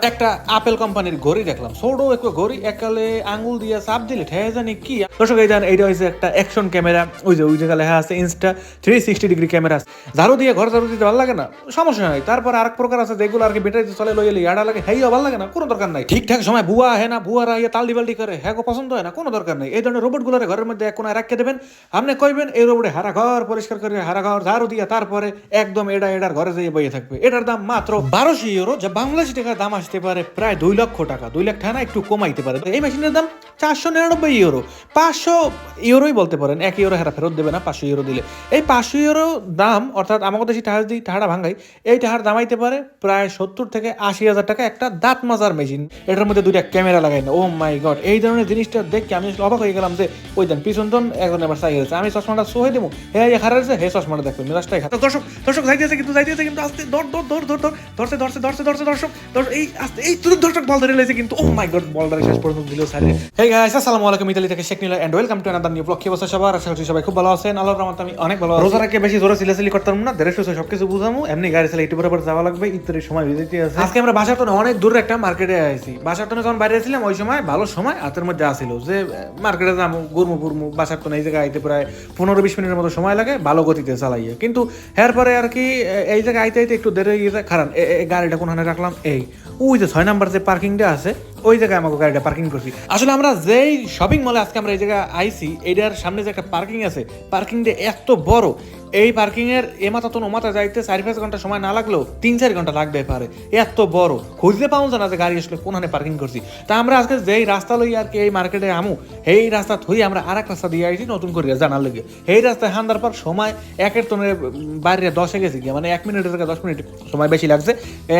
একটা আপেল কোম্পানির ঘড়ি দেখলাম, ছোট একটা ঘড়ি, একালে আঙ্গুল দিয়ে চাপ দিলে ঠেয়ে জানি কি। দর্শক এই জানেন, এইটা হচ্ছে একটা অ্যাকশন ক্যামেরা। ওই জায়গায় লেখা আছে ইনস্টা 360 ডিগ্রি ক্যামেরা। ঝাড়ু দিয়ে ঘর ঝাড়ু দিতে ভালো লাগে না, সমস্যা নাই। তারপর আরেক প্রকার আছে যেগুলো আর কি ব্যাটারিতে চলে, লইলে ইয়াডা লাগে, হেইও ভালো লাগে না, কোনো দরকার নাই। ঠিকঠাক সময় বুয়া হয় না, বুয়ারা ইয়ে তালডি বালডি করে, হ্যাঁ পছন্দ হয় না, কোনো দরকার নাই। এই ধরনের রোবট গুলোর ঘরের মধ্যে এক কোনায় রাখিয়ে দেবেন। আপনি কইবেন এই রোবটে হারা ঘর পরিষ্কার করে, হারা ঘর ঝাড়ু দিয়ে তারপরে একদম এটার ঘরে যেয়ে বইয়ে থাকবে। এটার দাম মাত্র 1200 ইউরো, যা বাংলাদেশি টাকার দাম আসতে পারে প্রায় 2 লক্ষ টাকা। 2 লাখ টাকা না, একটু কমাইতে পারে। এই মেশিনের দাম 499 ইউরো, 500 ইউরোই বলতে পারেন। 1 ইউরো হেরা ফেরত দেবে না 500 ইউরো দিলে। এই 500 ইউরো দাম, অর্থাৎ আমাদের দেশে টাকা দিই, টাকাটা ভাঙাই, এই টাকার দামাইতে পারে প্রায় 70 থেকে 80 হাজার টাকা একটা দাঁত মাজার মেশিন। এটার মধ্যে 2টা ক্যামেরা লাগাই না। ও মাই গড, এই ধরনের জিনিসটা দেখে আমি অবাক হয়ে গেলাম যে ওই দেন পিছন তন একজন এবার চাই গেছে। আমি চশমাটা সোহে দেবো, হে খারাইছে, হে চশমাটা দেখবে মেজাজটাই খারাপ। দর্শক দর্শক যাইতেছে কিন্তু আস্তে দর্শক এই আস্তে এই তুই দর্শক বল ধরে লেছে কিন্তু। ও মাই গড, বলটা শেষ পর্যন্ত দিল স্যার। হে গাইস, আসসালামু আলাইকুম, ইতালি থেকে শেখ নীলা and welcome to another new blog. কি অবস্থা সবার? আশা করছি সবাই খুব ভালো আছেন। আল্লাহর রহমতে আমি অনেক ভালো আছি। রোজা রাখে বেশি জোরে সিলাসিলি করতাম না, দেড় সুস্থ সবকিছু বুঝামু। এমনি গাড়ি চালা একটু বরাবর যাওয়া লাগবে, ইত্যাদি সময় ভিজিতে আছে। আজকে আমরা বাসাটনে অনেক দূরে একটা মার্কেটে আইছি। বাসাটনে যখন বাইরে ছিলাম ওই সময় ভালো সময় হাতের মধ্যে আসিল যে মার্কেটে যাবো, ঘুরমু বাসাটনে। এই জায়গায় আইতে প্রায় 15-20 মিনিটের মতো সময় লাগে ভালো গতিতে চালাইয়ে। কিন্তু এরপরে আর কি এই জায়গায় আইতে একটু দেরি হয়ে গেছে। কারণ গাড়িটা কোনখানে রাখলাম, এই ওই যে 6 নাম্বার যে পার্কিংটা আছে ওই জায়গায় আমাকে গাড়িটা পার্কিং করছি। আসলে আমরা যেই শপিং মলে আজকে আমরা এই জায়গায় আইছি, এইটার সামনে যে একটা পার্কিং আছে, পার্কিংটা এত বড়, এই পার্কিং এর এ মাথা তো ও মাথা যাইতে 4-5 ঘন্টা সময় না লাগলেও 3-4 ঘন্টা লাগবে পারে। এত বড় খুঁজতে পাও না যে গাড়ি আসলে কোনখানে পার্কিং করছি। তা আমরা আজকে যেই রাস্তা লই আর কি এই মার্কেটে আমু, এই রাস্তা থই আমরা আরেক রাস্তা দিয়ে আইছি নতুন করে জানার লেগে। এই রাস্তায় হান্দার পর সময় একের তনের বাইরে 10 গেছে গিয়ে, মানে 1 মিনিটের থেকে 10 মিনিট সময় বেশি লাগছে।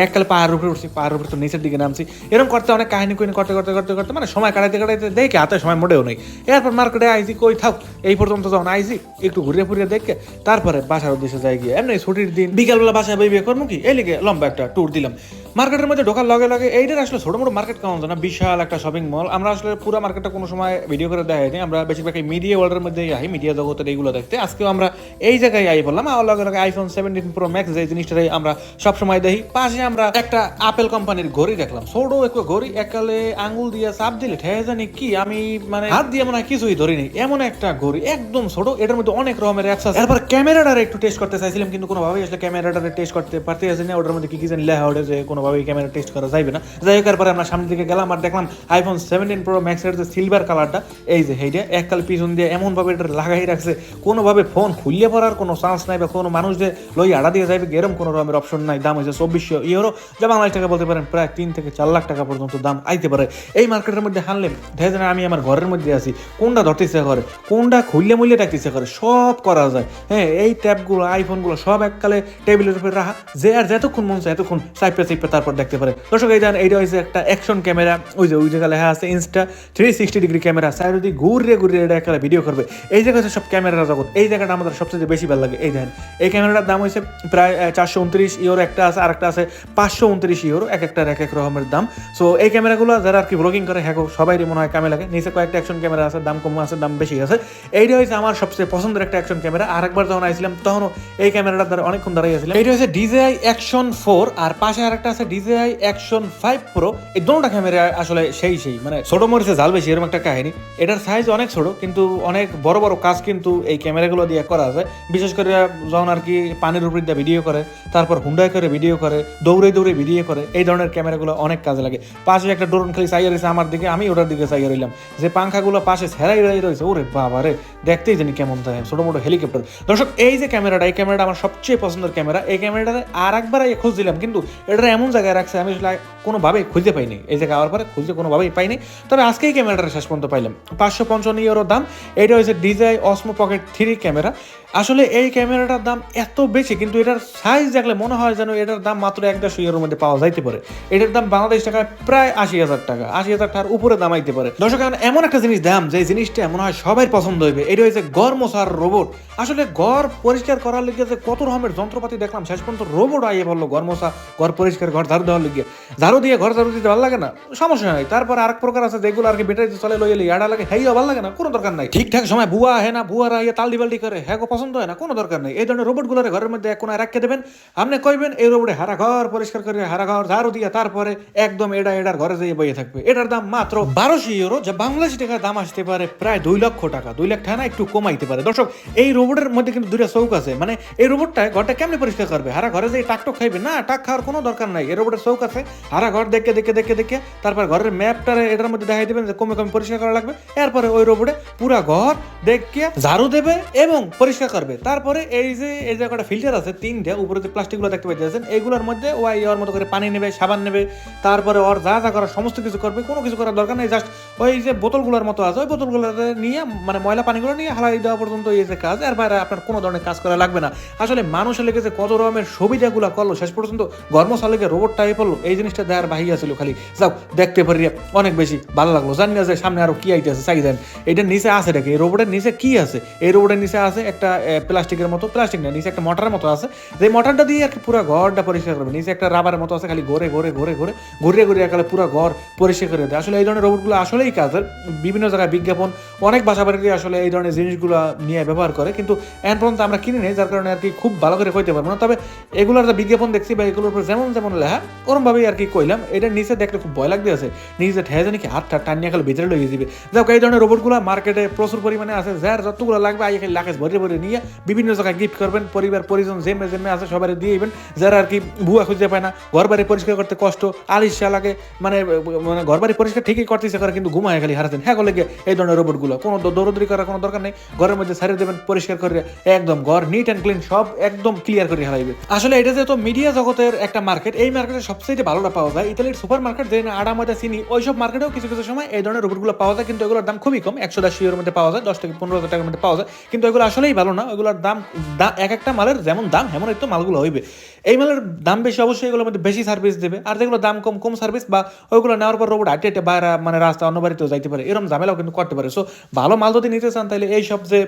এককালে পাহাড়ের উপরে উঠছি, পাহাড়ের উপরে তো নিচের দিকে নামছি। এরকম করতে অনেক কাহিনী করতে মানে সময় কাটাইতে দেখে হাতে সময় মোটেও নেই। এরপর মার্কেটে আইছি, কই থাক এই পর্যন্ত যখন আইছি একটু ঘুরিয়ে ফুরিয়ে দেখে তারপরে বাসার উদ্দেশ্যে যাই গিয়ে। এমনি ছুটির দিন বিকালবেলা বাসায় বই বিয়ে করবো কি, এই লিগে লম্বা একটা ট্যুর দিলাম। মার্কেটের মধ্যে ঢোকার লগে লগে এইটার আসলে ছোট মোটো মার্কেট কেমন না, বিশাল একটা শপিং মল। আমরা আসলে পুরো মার্কেটটা কোনো সময় ভিডিও করে দেখাইনি, আমরা বেশিরভাগ মিডিয়া ওয়ার্ল্ডের মধ্যে আই, মিডিয়া জগতের এইগুলো দেখতে। আজকেও আমরা এই জায়গায় আই বললাম, আর লগে লগে iPhone 17 Pro Max যে জিনিসটাই আমরা সবসময় দেখি। পাশে আমরা একটা আপেল কোম্পানির ঘড়ি দেখলাম, ছোট একটা ঘড়ি, একালে আঙ্গুল দিয়ে চাপ দিলে ঠেয়ে জানি কি, আমি মানে হাত দিয়ে মনে হয় কিছুই ধরিনি, এমন একটা ঘড়ি একদম ছোট। এটার মধ্যে অনেক রকমের অ্যাপস আছে। এরপর ক্যামেরাটার একটু টেস্ট করতে চাইছিলাম, কিন্তু কোনোভাবেই আসলে ক্যামেরাটারে টেস্ট করতে পারতেছি না। ওটার মধ্যে কি জানি লেখা ওঠে যে কোনোভাবেই ক্যামেরা টেস্ট করা যাবে না। যাই হোক, পরে আমরা সামনের দিকে গেলাম আর দেখলাম iPhone 17 Pro Max এর যে সিলভার কালারটা, এই যে এইটা এককাল পিছন দিয়ে এমনভাবে এটা লাগাই রাখছে, কোনোভাবে ফোন খুললে পড়ার কোনো চান্স নাই, বা কোনো মানুষ যে লই আড়া দিয়ে যাবে এরকম কোনো রকমের অপশন নাই। দাম হয়েছে 2400 ইউরো, যা বাংলাদেশ টাকা বলতে পারেন প্রায় 3 থেকে 4 লাখ টাকা পর্যন্ত দাম আইতে পারে। এই মার্কেটের মধ্যে হানলে দেখেন আমি আমার ঘরের মধ্যে আছি, কোনটা ধরতেছে করে, কোনটা খুললে মুললে রাখতেছে করে, সব করা যায়। হ্যাঁ, এই ট্যাবগুলো আইফোনগুলো সব এককালে টেবিলের উপরে রাখা, যে আর যতক্ষণ মন চায় এতক্ষণ চাইপে তারপর দেখতে পারে। দর্শক এই জানেন, এইটা হচ্ছে একটা অ্যাকশন ক্যামেরা। ওই জায়গায় লেখা আছে ইনস্টা 360 ডিগ্রি ক্যামেরা। সাইড ঘুরিয়ে এটা একটা ভিডিও করবে। এই জায়গা হচ্ছে সব ক্যামেরা জগৎ। এই জায়গাটা আমাদের সবচেয়ে বেশি ভালো লাগে। এই দেখেন, এই ক্যামেরাটার দাম হয়েছে প্রায় 429 ইউরো একটা আছে, আর একটা আছে 529 ইউরো, এক একটার এক এক রকমের দাম। সো এই ক্যামেরাগুলো যারা আর কি ব্লগিং করে, হ্যাঁ সবাই মনে হয় কামে লাগে। নিচে কয়েকটা অ্যাকশন ক্যামেরা আছে, দাম কম আছে, দাম বেশি আছে। এইটা হচ্ছে আমার সবচেয়ে পছন্দের একটা অ্যাকশন ক্যামেরা। আর একবার যখন আইছিলাম তখনও এই ক্যামেরাটা দ্বারা অনেকক্ষণ দাঁড়াই ছিলাম। এইটা হচ্ছে DJI Action 4, আর পাশে আর একটা আছে DJI Action 5 Pro। এই দুটোটা ক্যামেরা আসলে সেই মানে ছোট মরিচে জাল বেশি, এরকম একটা কাহিনী। এটার সাইজ অনেক ছোট, কিন্তু অনেক বড় বড় কাজ কিন্তু এই ক্যামেরাগুলো দিয়ে করা যায়। বিশেষ করে যখন আর কি পানির উপর দিয়ে ভিডিও করে, তারপর হুন্ডাই করে ভিডিও করে, দৌড়ে ভিডিও করে, এই ধরনের ক্যামেরাগুলো অনেক কাজে লাগে। পাশে একটা ড্রোন খালি চাইয়া রয়েছে আমার দিকে, আমি ওটার দিকে চাইয়া রইলাম। যে পাংখাগুলো পাশে ছেড়াই রয়েছে, ওরে বাবা রে, দেখতেই জানি কেমন থাকে, ছোট মোটো হেলিকপ্টার। দর্শক এই যে ক্যামেরাটা, এই ক্যামেরাটা আমার সবচেয়ে পছন্দের ক্যামেরা। এই ক্যামেরাটা আর একবার খোঁজ দিলাম, কিন্তু এটা এমন জায়গায় রাখছে আমি কোনোভাবেই খুঁজে পাইনি। এই জায়গায় আওয়ার পরে খুঁজে কোনোভাবেই পাইনি। তবে আজকে এই ক্যামেরাটা শেষ পর্যন্ত পাইলাম। 555 ইউরো দাম। এটা হচ্ছে DJI Osmo Pocket 3 ক্যামেরা। আসলে এই ক্যামেরাটার দাম এত বেশি, কিন্তু এটার সাইজ দেখলে মনে হয় যেন এটার দাম মাত্র 150 ইউরোর মধ্যে পাওয়া যাইতে পারে। এটার দাম বাংলাদেশ টাকায় প্রায় 80,000 টাকা, 80,000 টাকার উপরে দাম আইতে পারে। দর্শক এমন একটা জিনিস দাম, যে জিনিসটা মনে হয় সবাই পছন্দ হইবে। এটা হচ্ছে ঘর মোছার রোবট। আসলে ঘর পরিষ্কার করার লিগে যে কত রকমের যন্ত্রপাতি দেখলাম, শেষ পর্যন্ত রোবট আইয়ে বললো ঘর মোছা, ঘর পরিষ্কার, ঘর ঝাড়ু দেওয়ার লিগে। ঝাড়ু ঝাড়ু দিয়ে ঘর ঝাড়ু দিতে ভালো লাগে না, সমস্যা নাই। তারপর আরেক প্রকার আছে যেগুলো আর কি ব্যাটারিতে চলে লইলে ইয়াডা লাগে, হেইও ভালো লাগে না, কোনো দরকার নাই। ঠিকঠাক সময় বুয়া আহে না, বুয়ারা ইয়ে তালডি বালডি করে, হ্যাঁ পছন্দ হয় না, কোনো দরকার নাই। এই ধরনের রোবট গুলোর ঘরের মধ্যে কোনায় রাখিয়ে দেবেন। আপনি কইবেন এই রোবটে হারা ঘর পরিষ্কার করে হারা ঘর ঝাড়ু দিয়ে তারপরে একদম এডার ঘরে যেয়ে বইয়ে থাকবে। এটার দাম মাত্র 1200 ইউরো, যা বাংলাদেশি টাকার দাম আসতে পারে প্রায় 2 লক্ষ টাকা। 2 লাখ টাকা না, একটু কমাইতে পারে। দর্শক, এই রোবটের মধ্যে কিন্তু দুইটা চৌক আছে। মানে এই রোবটটা ঘরটা কেমনে পরিষ্কার করবে? হারা ঘরে যে টাকটক খাইবে না, টাক খাওয়ার কোনো দরকার নাই। এই রোবটের চৌক আছে, হারা ঘর দেখে দেখে দেখে দেখে তারপর ঘরের ম্যাপটা এটার মধ্যে দেখাই দেবেন যে কমে কমে পরিষ্কার করা লাগবে। এরপরে ওই রোবটে পুরা ঘর দেখে ঝাড়ু দেবে এবং পরিষ্কার করবে। তারপরে এই যে কটা ফিল্টার আছে 3টে, উপরে যে প্লাস্টিকগুলো দেখতে পাচ্ছেন, এগুলোর মধ্যে ওর মতো করে পানি নেবে, সাবান নেবে, তারপরে ওর যা যা করার সমস্ত কিছু করবে। কোনো কিছু করার দরকার নেই, জাস্ট ওই যে বোতলগুলোর মতো আছে, ওই বোতলগুলো নিয়ে মানে ময়লা পানিগুলো নিয়ে হালাই দেওয়া পর্যন্ত এই যে কাজ। এর বাইরে আপনার কোনো ধরনের কাজ করা লাগবে না। আসলে মানুষের লেগেছে কত রকমের সুবিধাগুলো করলো, শেষ পর্যন্ত গর্মশালীকে রোবট টাই পড়লো। এই জিনিসটা দেওয়ার বাহিয়া ছিল, খালি যাও দেখতে পারি অনেক বেশি ভালো লাগলো। জানি না যে সামনে আরো কি আইতেছে, চাই দেন এটার নিচে আছে নাকি, এই রোবটের নিচে কি আছে? এই রোবটের নিচে আছে একটা প্লাস্টিকের মতো, প্লাস্টিক না, নিচে একটা মোটরের মতো আছে, যে মোটরটা দিয়ে আর কি পুরো ঘরটা পরিষ্কার করবে। নিচে একটা রাবারের মতো আছে, খালি ঘুরে ঘুরে ঘুরে ঘুরে ঘুরিয়ে ঘুরিয়ে একালে পুরো ঘর পরিষ্কার করে দেয়। আসলে এই ধরনের রোবটগুলো আসলেই কাজের। বিভিন্ন জায়গায় বিজ্ঞাপন, অনেক বাসা বাড়িতে আসলে এই ধরনের জিনিসগুলো নিয়ে ব্যবহার করে, কিন্তু এখন পর্যন্ত আমরা কিনে নেই, যার কারণে আর কি খুব ভালো করে কইতে পারবো না। তবে এগুলোর যে বিজ্ঞাপন দেখছি বা এগুলোর উপর যেমন যেমন লেখা ওরমভাবেই আর কি কইলাম। এটার নিচে দেখলে খুব ভয় লাগতে আছে, নিচে ঠেয়ে জানি কি হাতটা টানিয়ে খালি ভিতরে লইয়ে দিবে। যাক, এই ধরনের রোবটগুলো মার্কেটে প্রচুর পরিমাণে আছে, যার যতগুলো লাগবে আই খালি লাকেজ ভরে ভরে নিয়ে বিভিন্ন জায়গায় গিফট করবেন। পরিবার পরিজন জেমে জেমে আছে সবাই দিয়ে দিবেন, যারা আর কি ভুয়া খুঁজতে পায় না, ঘর বাড়ি পরিষ্কার করতে কষ্ট, আলিশা লাগে, মানে মানে ঘর বাড়ি পরিষ্কার ঠিকই করতেছে করে কিন্তু ঘুমায় খালি হারাতেন, হ্যাঁ গলে গিয়ে এই ধরনের রোবটগুলো কোনো দৌড়দৌড়ি করার কোনো দরকার নেই। ঘরের মধ্যে ছাড়িয়ে দেবেন, পরিষ্কার করে একদম ঘর নিট অ্যান্ড ক্লিন সব একদম ক্লিয়ার করে হারাইবে। আসলে এটা যেহেতু মিডিয়া জগতের একটা মার্কেট, এই মার্কেটে সবচেয়ে ভালোটা পাওয়া যায় ইতালির সুপার মার্কেট, যে আড়া ময়দা চিনি ওইসব মার্কেটেও কিছু কিছু সময় এই ধরনের রোবটগুলো পাওয়া যায়, কিন্তু এগুলোর দাম খুবই কম, 110 ইউরোর মধ্যে পাওয়া যায়, 10 থেকে 15,000 টাকার মধ্যে পাওয়া যায়। কিন্তু এগুলো আসলেই ভালো না, ওইগুলোর দাম এক একটা মালের যেমন দাম এমন একটু মালগুলো হইবে। এই মালের দাম বেশি, অবশ্যই এগুলোর মধ্যে বেশি সার্ভিস দেবে, আর যেগুলো দাম কম কম সার্ভিস বা ওইগুলো নেওয়ার পর রোবট হাঁটে বাইরে মানে রাস্তা অন্য বাড়িতেও যাইতে পারে, এরকম ঝামেলাও কিন্তু করতে পারে। সো ভালো মাল যদি নিতে চান তাহলে এই সব যে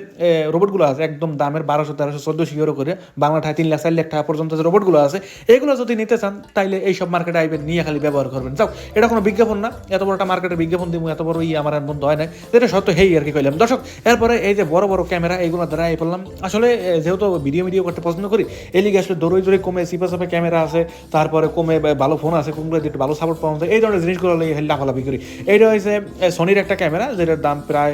রোবটগুলো আছে একদম দামের 1200, 1300, 1400 ইউরো করে, বাংলা টাকা 3 লাখ 4 লাখ টাকা পর্যন্ত যে রোবটগুলো আছে, এগুলো যদি নিতে চান তাইলে এই সব মার্কেটে আইবেন, নিয়ে খালি ব্যবহার করবেন। যাও, এটা কোনো বিজ্ঞাপন না, এত বড় একটা মার্কেটের বিজ্ঞাপন দিব এত বড় আমার বন্ধ হয় না, যেটা সত্য হেই আর কি কইলাম। দর্শক, এরপরে এই যে বড় বড় ক্যামেরা এইগুলো দ্বারা এই বললাম, আসলে যেহেতু ভিডিও করতে পছন্দ করি, এই লিগে আসলে দৌড়ে কমে চিপা চাপে ক্যামেরা আছে, তারপরে কমে ভালো ফোন আছে, কোনগুলো একটু ভালো সাপোর্ট পাওয়া যায়, এই ধরনের জিনিসগুলো লাফালাফি করি। এইটা হয়েছে সোনির একটা ক্যামেরা, যেটার দাম প্রায়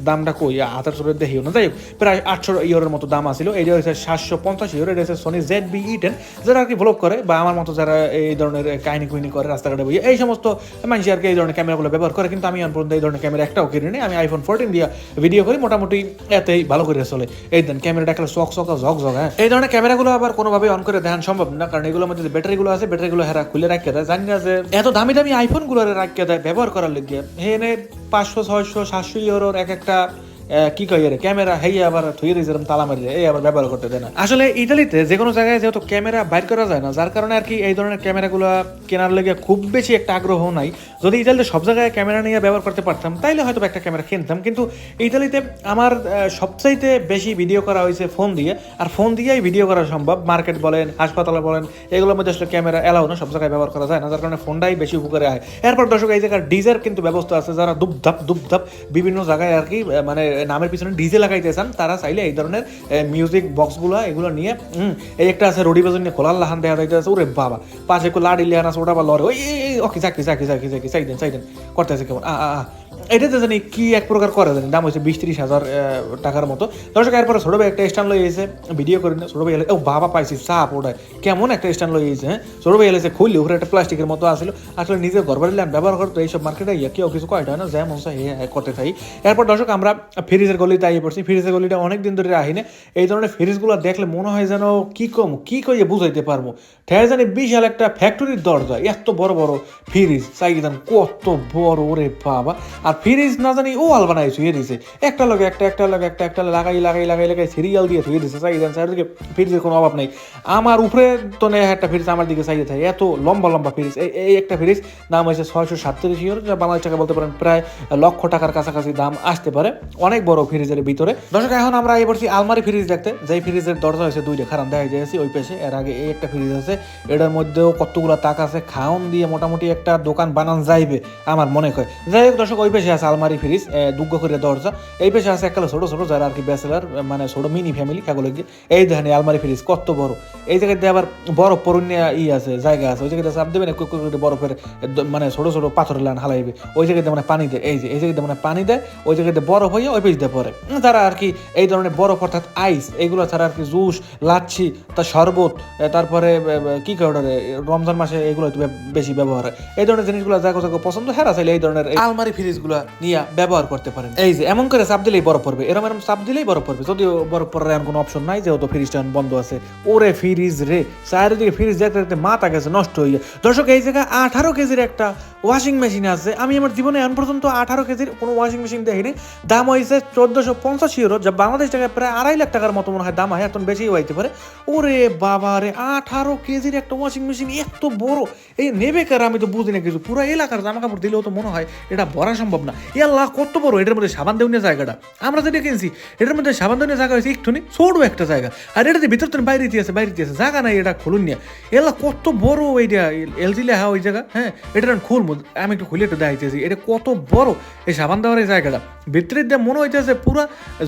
দামটা কই হাতের চোখে দেখিও না, যাই হোক প্রায় 800 ইউরোর মতো দাম আসছিল। এইটা হয়েছে 750 ইউরো। এটা হচ্ছে সোনি ZV-E10, যারা আর কি ব্লগ করে বা আমার মতো যারা এই ধরনের কাহিনী কুহিনী করে রাস্তাঘাটে বইয়ে, এই সমস্ত মানুষ আর কি এই ধরনের ক্যামেরাগুলো ব্যবহার করে। কিন্তু আমি পর্যন্ত এই ধরনের ক্যামেরা একটাও কিনে নিই, আমি iPhone 14 দিয়ে ভিডিও করি, মোটামুটি এতেই ভালো করে চলে। এই দেন ক্যামেরাটা একটা চকচকা ঝকঝক। হ্যাঁ, এই ধরনের ক্যামেরাগুলো আবার কোনোভাবে অন করে দেখানো সম্ভব না, কারণ এগুলোর মধ্যে যে ব্যাটারিগুলো আছে, ব্যাটারিগুলো হেরা খুলে রাখিয়ে দেয়। জানি না যে এত দামি দামি আইফোনগুলো রাখিয়ে দেয় ব্যবহার করার লেগে, হেনে 500, 600, 700 ইউরোর এক একটা কি কই রে ক্যামেরা, হেই আবার থুয়ে দিয়েছিলাম তালা মারিয়ে, এই আবার ব্যবহার করতে দেয় না। আসলে ইতালিতে যে কোনো জায়গায় যেহেতু ক্যামেরা বাইর করা যায় না, যার কারণে আর কি এই ধরনের ক্যামেরাগুলো কেনার লেগে খুব বেশি একটা আগ্রহ নাই। যদি ইতালিতে সব জায়গায় ক্যামেরা নিয়ে ব্যবহার করতে পারতাম তাইলে হয়তো একটা ক্যামেরা কিনতাম, কিন্তু ইতালিতে আমার সবচাইতে বেশি ভিডিও করা হয়েছে ফোন দিয়ে, আর ফোন দিয়েই ভিডিও করা সম্ভব। মার্কেট বলেন, হাসপাতালে বলেন, এগুলোর মধ্যে আসলে ক্যামেরা এলাও না, সব জায়গায় ব্যবহার করা যায় না, যার কারণে ফোনটাই বেশি উপকারে হয়। এরপর দর্শক, এই জায়গায় ডিজের কিন্তু ব্যবস্থা আছে, যারা দুপধাপ বিভিন্ন জায়গায় আর কি মানে নামের পিছনে ডিজে লাগাইতে চান, তারা চাইলে এই ধরনের মিউজিক বক্সগুলো এগুলো নিয়ে এই একটা আছে রোডি বাজন নিয়ে খোলার লাহান দেখা যাইতে আছে, ওরে বাবা পাশে লাড়ি লিহান আছে, ওটা বা লড়ে ওই ওকে চাকি চাইদেন করতেছে কেমন এটাতে জানি কি এক প্রকার করে জানি, দাম হয়েছে 20-30 হাজার টাকার মতো। দর্শক, এরপরে ছোটো ভাই একটা স্ট্যান্ড লই এসে ভিডিও করি না, ছোটো ভাই এলে ও বাবা পাইছি চাপ ওটায় কেমন একটা স্ট্যান্ড লই এসে। হ্যাঁ, ছোটো ভাই এলেছে খুললে উপরে একটা প্লাস্টিকের মতো আসলো, আসলে নিজে ঘর বাড়ি ব্যবহার করতো, এইসব মার্কেটে কেউ কিছু কয়টা হয় না, যেমন করতে থাকি। এরপর দর্শক, আমরা ফ্রিজের গলিতে আইয়ে পড়ছি। ফ্রিজের গলিটা অনেক দিন ধরে আহিনে, এই ধরনের ফ্রিজগুলো দেখলে মনে হয় যেন কি কইয়ে বুঝাইতে পারবো, ঠেয়া জানি বিশাল একটা ফ্যাক্টরির দরজা, এত বড় বড় ফ্রিজ চাই দেন, কত বড় ওরে বাবা। আর ফ্রিজ না জানি ও আল বানাই ছুঁয়ে দিয়েছে, একটা লগে একটা লাগাই সিরিয়াল দিয়ে ধুয়ে দিয়েছে, চাই দেন চারিদিকে ফ্রিজের কোনো অভাব নেই। আমার উপরে তো নেই একটা ফ্রিজ, আমার দিকে চাইতে থাকে, এত লম্বা ফ্রিজ। এই একটা ফ্রিজ দাম হয়েছে 637 ইউরো, যা বাংলাদেশ টাকা বলতে পারেন প্রায় লক্ষ টাকার কাছাকাছি দাম আসতে পারে। অনেক অনেক বড় ফ্রিজের ভিতরে। দর্শক এখন আমরা এই পড়ছি আলমারি ফ্রিজ দেখতে, যেই ফ্রিজের দরজা হয়েছে দুইটা, খারাপ দেখা যাচ্ছে ওই পাশে। এর আগে এই একটা ফ্রিজ আছে, এটার মধ্যেও কতগুলো তাক আছে, খাওন দিয়ে মোটামুটি একটা দোকান বানান যাইবে আমার মনে হয়। যাই হোক দর্শক, ওই পাশে আছে আলমারি ফ্রিজ, দুগ্গ করে দরজা। এই পাশে আছে একটা ছোট ছোট যারা আর কি ব্যাচেলার, মানে ছোট মিনি ফ্যামিলি সেগুলো গিয়ে। এই দেখেন আলমারি ফ্রিজ কত বড়। এই জায়গাতে আবার বরফ পরুনিয়া আছে, জায়গা আছে, ওই জায়গাতে চাপ দেবেন বরফের মানে ছোট ছোট পাথরের লাইন হালাইবে, ওই জায়গাতে মানে পানি দেয়। এই যে এই জায়গাতে মানে পানি দেয়, ওই জায়গাতে বরফ হয়ে ওই পেজ দিয়ে পরে। তারা আর কি এই ধরনের বরফ অর্থাৎ আইস এগুলো ছাড়া আর কি জুস, লাচ্ছি, তার শরবত, তারপরে কি করে রমজান মাসে এগুলো বেশি ব্যবহার হয়। এই ধরনের জিনিসগুলো যাকে যাকে পছন্দ হেরা চাইলে এই ধরনের আলমারি ফ্রিজগুলো নিয়ে ব্যবহার করতে পারেন। এই যে এমন করে চাপ দিলেই বরফ পড়বে, এরকম এরকম চাপ দিলেই বরফ পড়বে। যদিও বরফ পড়ার এমন কোনো অপশন নাই, যেহেতু ফ্রিজটা বন্ধ আছে। ওরে ফ্রিজ রে, চারিদিকে ফ্রিজ দেখতে দেখতে মাথা গেছে নষ্ট হয়ে। দর্শক এই জায়গায় 18 কেজির একটা ওয়াশিং মেশিন আছে। আমি আমার জীবনে এখন পর্যন্ত 18 কেজির কোনো ওয়াশিং মেশিন দেখিনি। দাম হয়েছে 1450 ইউরো, যা বাংলাদেশ টাকায় প্রায় 2.5 লাখ টাকার মতো মনে হয় দাম হয়, এখন বেশি হইতে পারে। ওরে বাবা রে, 18 কেজির একটা ওয়াশিং মেশিন এত বড়, এই নেবে কার আমি তো বুঝি না কিছু। পুরো এলাকার জামা কাপড় দিলেও তো মনে হয় এটা ভরা সম্ভব না। আল্লাহ কত বড়! এটার মধ্যে সাবান দেউনিয়া জায়গাটা আমরা যেটা কিনছি, এটার মধ্যে সাবান দেউনিয়া জায়গা হয়েছে একটুনি ছোট একটা জায়গা, আর এটা ভিতর তো বাইরে আছে জায়গা নাই, এটা খুলুন নিয়ে। এলা কত বড় এইটা এলজি লেখা ওই জায়গা। হ্যাঁ, এটা খুলবো, আমি একটু খুলে একটু দেখাইতেছি এটা কত বড় এই সাবান দেওয়ার এই জায়গাটা। ভিতরের দিয়ে মনে হইতেছে পুরো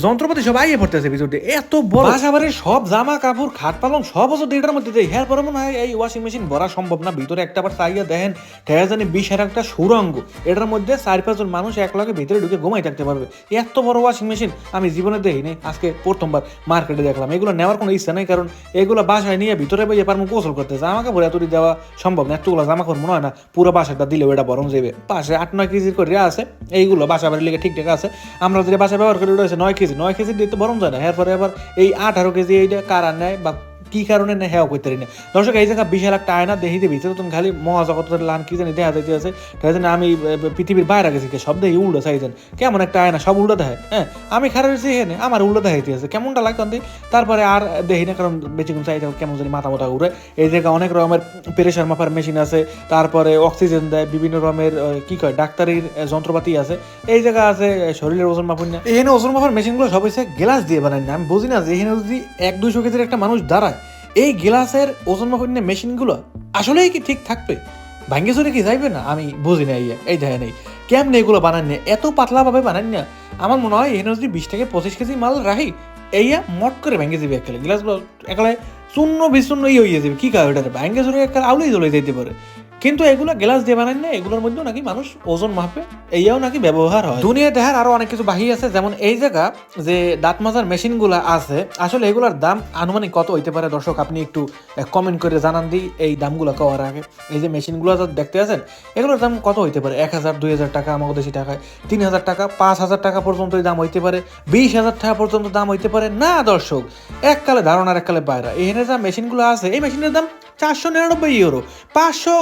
যন্ত্রপাতি সব আইয়ে পড়তেছে ভিতরে, এত বড়। বাসাবাড়ির সব জামা কাপড় খাট পালং সব হচ্ছে এটার মধ্যে দেয়। হ্যাঁ, পরে মনে হয় এই ওয়াশিং মেশিন ভরা সম্ভব না। ভিতরে একটা বার চাইয়া দেখেন, ঠেয়া জানি 20 একটা সুরঙ্গ, এটার মধ্যে 4-5 জন মানুষ এক লগে ভিতরে ঢুকে ঘুমাই থাকতে পারবে। এত বড় ওয়াশিং মেশিন আমি জীবনে দেখিনি, আজকে প্রথমবার মার্কেটে দেখলাম। এগুলো নেওয়ার কোনো ইচ্ছা নেই, কারণ এগুলো বাসায় নিয়ে ভিতরে বইয়ে পারবো গোসল করতে, জামা কাপড় এতটি দেওয়া সম্ভব না। এতগুলো জামা কাপড় মনে হয় না পুরো বাসাটা দিলেও এটা বরং যাবে। পাশে 8-9 কেজির করে আছে, এইগুলো বাসা বাড়ির লেগে ঠিকঠাক আছে। আমরা যদি বাসা ব্যবহার করি রয়েছে 9 কেজি, 9 কেজি দিতে বরং যায় না। এরপরে আবার এই 18 কেজি এইটা কারা নেয় বা কি কারণে নেই হ্যাঁ করতে পারি না। দর্শক এই জায়গা বিশাল একটা আয়না দেখিতে ভিতরে তুমি খালি মহাজগতের লান কি জানি দেখা যাইতে আছে। তাই জন্য আমি পৃথিবীর বাইরে গেছি, সব দেখি উল্টো চাইছেন কেমন একটা আয়না, সব উল্টো দেখায়। হ্যাঁ, আমি খারাপ হয়েছি এখানে, আমার উল্টো দেখাইতে আছে, কেমনটা লাগতাম দিই। তারপরে আর দেখি না, কারণ বেশিক্ষণ চাইতে কেমন জানি মাথা মাথা ঘুরে। এই জায়গায় অনেক রকমের প্রেশার মাপার মেশিন আছে, তারপরে অক্সিজেন দেয়, বিভিন্ন রকমের কি কয় ডাক্তারির যন্ত্রপাতি আছে। এই জায়গা আছে শরীরের ওজন মাপুন না। এখানে ওজন মাপার মেশিনগুলো সব হচ্ছে গ্লাস দিয়ে বানায় না। আমি বুঝি না যে এখানে যদি 100-200 কেজির একটা মানুষ দাঁড়ায়, এই গ্লাসের ওজন মাপার মেশিনগুলো আসলেই কি ঠিক থাকবে? ভাঙ্গে চুরে কি যাইবে না? আমি বুঝি না। এই দেখেন এই কেমনে এগুলো বানান না, এত পাতলাভাবে বানান না। আমার মনে হয় এখানে যদি 20-25 কেজি মাল রাখি, এইয়া মট করে ভেঙে যাবে একেবারে। গ্লাসগুলো একেবারে চূর্ণ বিচূর্ণ হয়ে যাবে। কি কাজ ওটা ভেঙে চুরে একটা আউলেই চলে যেতে পারে। কিন্তু এগুলো গ্লাস দিয়ে বানান না, এগুলোর মধ্যেও নাকি মানুষ ওজন মাপে, এইয়াও নাকি ব্যবহার হয়। দুনিয়া দেখার আরো অনেক কিছু বাহি আছে, যেমন এই জায়গা যে দাঁত মাজার মেশিনগুলো আছে, আসলে এগুলোর দাম আনুমানিক কত হইতে পারে দর্শক আপনি একটু কমেন্ট করে জানান দিই এই দামগুলো কওয়ার আগে। এই যে মেশিনগুলো দেখতে আছেন, এগুলোর দাম কত হইতে পারে? 1000-2000 টাকা আমাদের দেশি টাকায়, 3000 টাকা, 5000 টাকা পর্যন্ত দাম হইতে পারে, 20,000 টাকা পর্যন্ত দাম হইতে পারে না দর্শক। এককালে ধারণার এককালে বাইরে। এখানে যা মেশিনগুলো আছে, এই মেশিনের দাম 499 ইউরো, 500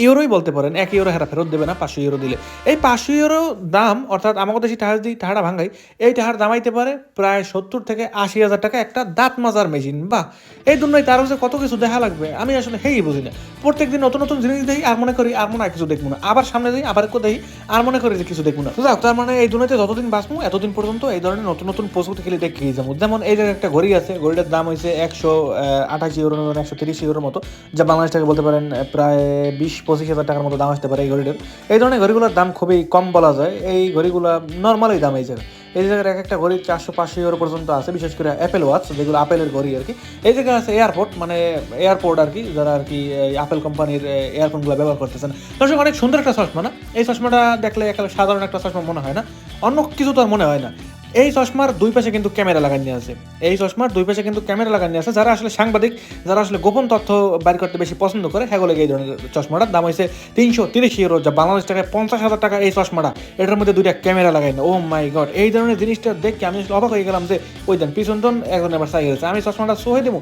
ইউরোই বলতে পারেন। 1 ইউরো হেরা ফেরত দেবে না 500 ইউরো দিলে। এই 500 ইউরো দাম, অর্থাৎ আমাদের দেশি টাকা যদি টাকাটা ভাঙাই, এই টাকার দামাইতে পারে প্রায় 70-80 হাজার টাকা একটা দাঁত মাজার মেশিন। বা এই দুনিয়ায় তার হচ্ছে কত কিছু দেখা লাগবে, আমি আসলে বুঝি না। প্রত্যেকদিন নতুন নতুন জিনিস দেখি, আর মনে করি আর মনে হয় কিছু দেখবো না, আবার সামনে যাই আবার একটু দেখি, আর মনে করি যে কিছু দেখবো না। যাক, তার মানে এই দুনিয়াতে যতদিন বাঁচবো এতদিন পর্যন্ত এই ধরনের নতুন নতুন প্রস্তুতি খেলে দেখিয়ে যাবো। যেমন এই জায়গায় একটা ঘড়ি আছে, ঘড়িটার দাম হয়েছে 128 ইউরো, 130 ইউরোর মতো, যা বাংলাদেশ টাকা বলতে পারেন প্রায় 20-25 হাজার টাকার মতো দাম আসতে পারে এই ঘড়িটার। এই ধরনের ঘড়িগুলোর দাম খুবই কম বলা যায়। এই ঘড়িগুলো নর্মালই দাম এই জায়গায় এক একটা ঘড়ি 400-500 ইউরো পর্যন্ত আছে, বিশেষ করে অ্যাপেল ওয়াচ, যেগুলো আপেলের ঘড়ি আর কি। এই জায়গায় আছে এয়ারপোর্ট, মানে এয়ারপোর্ট আর কি, যারা আর কি আপেল কোম্পানির এয়ারফোনগুলো ব্যবহার করতেছেন। দর্শক অনেক সুন্দর একটা চশমা না? এই চশমাটা দেখলে একেবারে সাধারণ একটা চশমা মনে হয় না, অন্য কিছু তো আর মনে হয় না। এই চশমার দুই পাশে কিন্তু ক্যামেরা লাগানো আছে। এই চশমার দুই পাশে কিন্তু ক্যামেরা লাগানো আছে। যারা আসলে সাংবাদিক, যারা আসলে গোপন তথ্য বাইর করতে বেশি পছন্দ করে, সেগুলো এই ধরনের চশমাটার দাম হয়েছে 330 ইউরো, যা বাংলাদেশ টাকায় 50,000 টাকা। এই চশমাটা, এটার মধ্যে দুইটা ক্যামেরা লাগাই না। ও মাই গড, এই ধরনের জিনিসটা দেখে আমি আসলে অবাক হয়ে গেলাম যে ওই দেন পিছন এখন আবার চাই গেছে। আমি চশমাটা সোহে দেবো,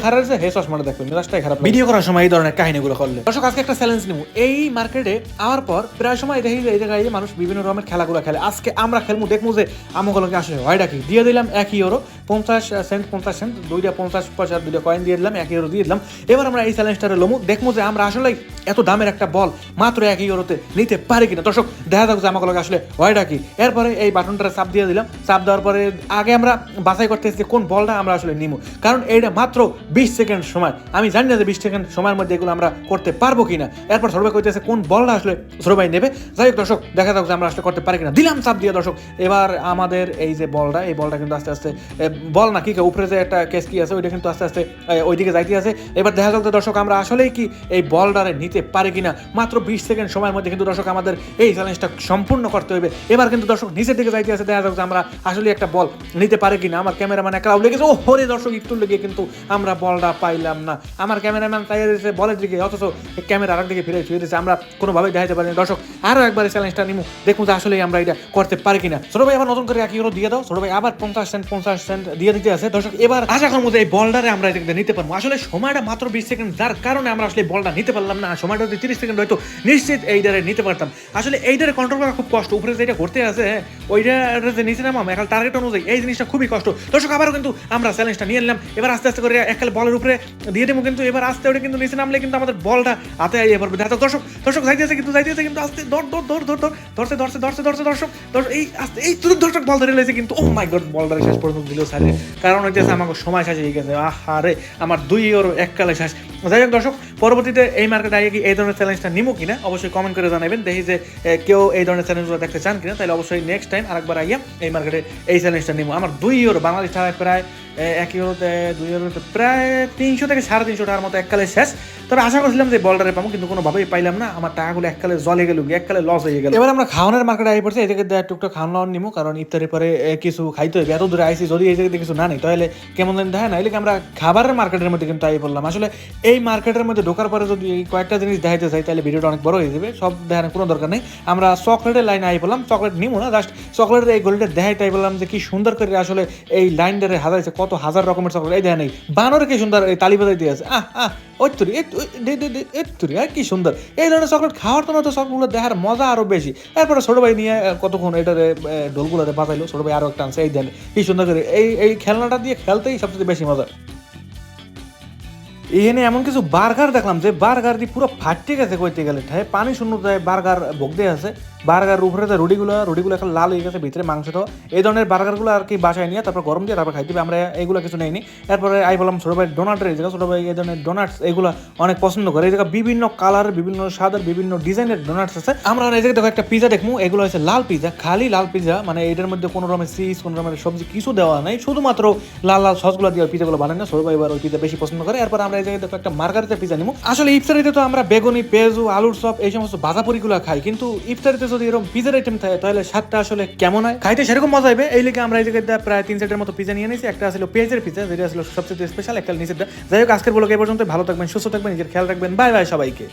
খারাপ হয়েছে, চশমাটা দেখবেন, রাস্তায় খারাপ। ভিডিও করার সময় এই ধরনের কাহিনীগুলো করলে দর্শক আজকে একটা চ্যালেঞ্জ নিব। এই মার্কেটে আওয়ার পর প্রায় সময় দেখি যে এই জায়গায় মানুষ বিভিন্ন রকমের খেলাগুলো খেলে। আজকে আমরা খেলবো, দেখবো যে আমাকে লগে আসলে হয়টা কি দিয়ে দিলাম 1 ইউরো 50 সেন্ট 50 সেন্ট, দুইটা 50 পয়সা দুইটা কয়েন দিয়ে দিলাম, 1 ইউরো দিয়ে দিলাম। এবার আমরা এই চ্যালেঞ্জটারে লমু, দেখবো যে আমরা আসলে এত দামের একটা বল মাত্র 1 ইউরোতে নিতে পারি কিনা। দর্শক দেখা যাক যে আমাকে লগে আসলে হয়টা কি। এরপরে এই বাটনটা চাপ দিয়ে দিলাম, চাপ দেওয়ার পরে আগে আমরা বাছাই করতেছি যে কোন বলটা আমরা আসলে নিব, কারণ এইটা মাত্র 20 সেকেন্ড সময়। আমি জানি না যে 20 সেকেন্ড সময়ের মধ্যে এগুলো আমরা করতে পারবো কিনা। এরপর সরবাই কইতেছে কোন বলটা আসলে সরবাই নেবে। যাই হোক দর্শক দেখা যাক যে আমরা আসলে করতে পারি কিনা। দিলাম চাপ দিয়ে দর্শক। এবার আমাদের এই যে বলটা, এই বলটা কিন্তু আস্তে আস্তে বল না কি উপরে যে একটা কেস কি আছে ওইটা কিন্তু আস্তে আস্তে ওইদিকে যাইতে আছে। এবার দেখা যাক যে দর্শক আমরা আসলেই কি এই বলটারে নিতে পারি কিনা। মাত্র 20 সেকেন্ড সময়ের মধ্যে কিন্তু দর্শক আমাদের এই চ্যালেঞ্জটা সম্পূর্ণ করতে হবে। এবার কিন্তু দর্শক নিচের দিকে যাইতে আছে, দেখা যাক যে আমরা আসলে একটা বল নিতে পারি কিনা। আমার ক্যামেরাম্যান একটা উঠে গেছে, ও হরে দর্শক একটু লেগে কিন্তু আমরা বলটা পাইলাম না। আমার ক্যামেরাম্যান তাই দিয়েছে বলের দিকে, অথচ ক্যামেরা আরেক দিকে ফিরে ছুঁয়ে দিয়েছে। আমরা কোনোভাবেই দেখাতে পারিনি। দর্শক আরও একবার এই চ্যালেঞ্জটা নিমু, দেখুন যে আসলে আমরা এটা করতে পারি কিনা। ছোট ভাই আবার নতুন করে 1 ইউরো দিয়ে দাও। ছোট ভাই আবার 50 সেন্ট দিয়ে দিতে আছে। দর্শক এবার আশা করবো যে এই বলটারে আমরা এটা নিতে পারবো। আসলে সময়টা মাত্র 20 সেকেন্ড, যার কারণে আমরা আসলে বলটা নিতে পারলাম না। সময়টা যদি 30 সেকেন্ড হয়তো নিশ্চিত এইটারে নিতে পারতাম। আসলে এইটারে কন্ট্রোল করা খুব কষ্ট। উপরে যেটা ঘুরতে আছে ওইটা যে নিচে নামাম এখন টার্গেট অনুযায়ী এই জিনিসটা খুবই কষ্ট। দর্শক আবারও কিন্তু আমরা চ্যালেঞ্জটা নিয়ে নিলাম। এবার আস্তে আস্তে করে এককালে বলের উপরে দিয়ে দেবো, কিন্তু এবার আস্তে ওটা কিন্তু নিচে নামলে কিন্তু আমাদের বলটা হাতে আইয়ে পড়বে। দর্শক দর্শক যাইতেছে কিন্তু আস্তে দর্শক এই আস্তে এই দর্শক বল ধরে লেগেছে কিন্তু ও মাই গড বলটা শেষ পর্যন্ত দিল স্যার, কারণ হইতেছে আমাকে সময় শেষ হয়ে গেছে। আহারে আমার 2 ইউরো এককালে শেষ। যাই হোক দর্শক পরবর্তীতে এই মার্কেটে আগে কি এই ধরনের চ্যালেঞ্জটা নিমো কিনা অবশ্যই কমেন্ট করে জানাবেন। দেখি যে কেউ এই ধরনের চ্যালেঞ্জগুলো দেখতে চান কিনা, তাহলে অবশ্যই নেক্সট টাইম আরেকবার আইয়া এই মার্কেটে এই চ্যালেঞ্জটা নিমো। আমার 2 ইউরো বাংলাদেশ টাকায় প্রায় 1 ইউরোতে 2 ইউরোতে প্রায় 300 থেকে 350 টাকার মতো এককালে শেষ। তবে আশা করছিলাম যে বলটারে পাবো, কিন্তু কোনোভাবেই পাইলাম না। আমার টাকাগুলো এককালে জলে গেল, এককালে লস হয়ে গেল। এবার আমরা খাওয়ানোর মার্কেটে আই পড়ছে, এদিকে টুকটাক খাওয়ানো নিমো, কারণ ইফতারের পরে কিছু খাইতে হবে। এত দূরে আইসি, যদি এই জায়গাতে কিছু না নেই তাহলে কেমন জানি দেখা না। এদিকে আমরা খাবারের মার্কেটের মধ্যে কিন্তু আই পড়লাম। আসলে এই মার্কেটের মধ্যে ঢোকার পরে যদি কয়েকটা জিনিস দেখাইতে চাই তাহলে ভিডিওটা অনেক বড় হয়ে যাবে, সব দেখানোর কোনো দরকার নেই। আমরা চকলেটের লাইনে আই পড়লাম, চকলেট নিমো না, জাস্ট চকলেটের এই গলিটা দেখাইতে আই বললাম যে কি সুন্দর করে আসলে এই লাইনটারে হাজাইছে, কত হাজার রকমের চকলেট। এই দেখা নেই বানরে কি সুন্দর এই তালি বাজাই দিয়ে আছে, কি সুন্দর এই ধরনের চকলেট খাওয়ার জন্য। তো চকলেটগুলো দেখার মজা আরো বেশি। এরপরে ছোট ভাই নিয়ে কতক্ষণ এটারে ঢোলগুলোতে বাজাইলো, ছোট ভাই আরো একটা আনছে, এই দেন কি সুন্দর করে এই খেলনাটা দিয়ে খেলতেই সবচেয়ে বেশি মজা। এখানে এমন কিছু বার্গার দেখলাম যে বার্গার দিয়ে পুরো ফাটতে গেছে, কইতে গেলে পানি শূন্য বার্গার ভোগ দিয়ে আছে। বার্গার উপরে যে রুটিগুলো এখন লাল হয়ে গেছে, ভিতরে মাংসটা। এই ধরনের বার্গারগুলো আর কি বাসায় নিয়ে তারপর গরম দিয়ে তারপর খাইতে হবে। আমরা এগুলো কিছু নেইনি। এরপরে আই বললাম ছোটো ভাই ডোনাটের এই জায়গা, ছোটো ভাই এই ধরনের ডোনাটস এগুলো অনেক পছন্দ করে। এই জায়গা বিভিন্ন কালার, বিভিন্ন স্বাদের, বিভিন্ন ডিজাইনের ডোনাটস আছে। আমরা এই জায়গায় দেখো একটা পিজা দেখবো, এগুলো হচ্ছে লাল পিজা, খালি লাল পিজা, মানে এটার মধ্যে কোনো রকমের চিজ, কোনো রকমের সবজি কিছু দেওয়া নাই, শুধুমাত্র লাল লাল সসগুলো দিয়ে পিজাগুলো বানায় না। ছোটো ভাই এবার ওই পিজা বেশি পছন্দ করে। এরপর আমরা এই জায়গায় দেখো একটা মার্গারিটা পিজা নিবো। আসলে ইফতারিতে তো আমরা বেগুনি, পেঁয়াজু, আলুর চপ এই সমস্ত ভাজাপুরিগুলো খাই, কিন্তু ইফতারিতে যদি এরকম পিজার আইটেম থাকে তাহলে স্বাদটা আসলে কেমন হয়, খাইতে সেরকম মজা হবে। এই লিগে আমরা এই জায়গায় প্রায় 3 সেটের মতো পিজা নিয়ে নিয়েছি। একটা ছিল পেঁয়াজের পিজা, যেটা আসলে সবচেয়ে স্পেশাল, একটা নিচেরটা। যাই হোক আজকের ব্লগ এই পর্যন্ত, ভালো থাকবেন, সুস্থ থাকবেন, নিজের খেয়াল রাখবেন। বাই বাই সবাইকে।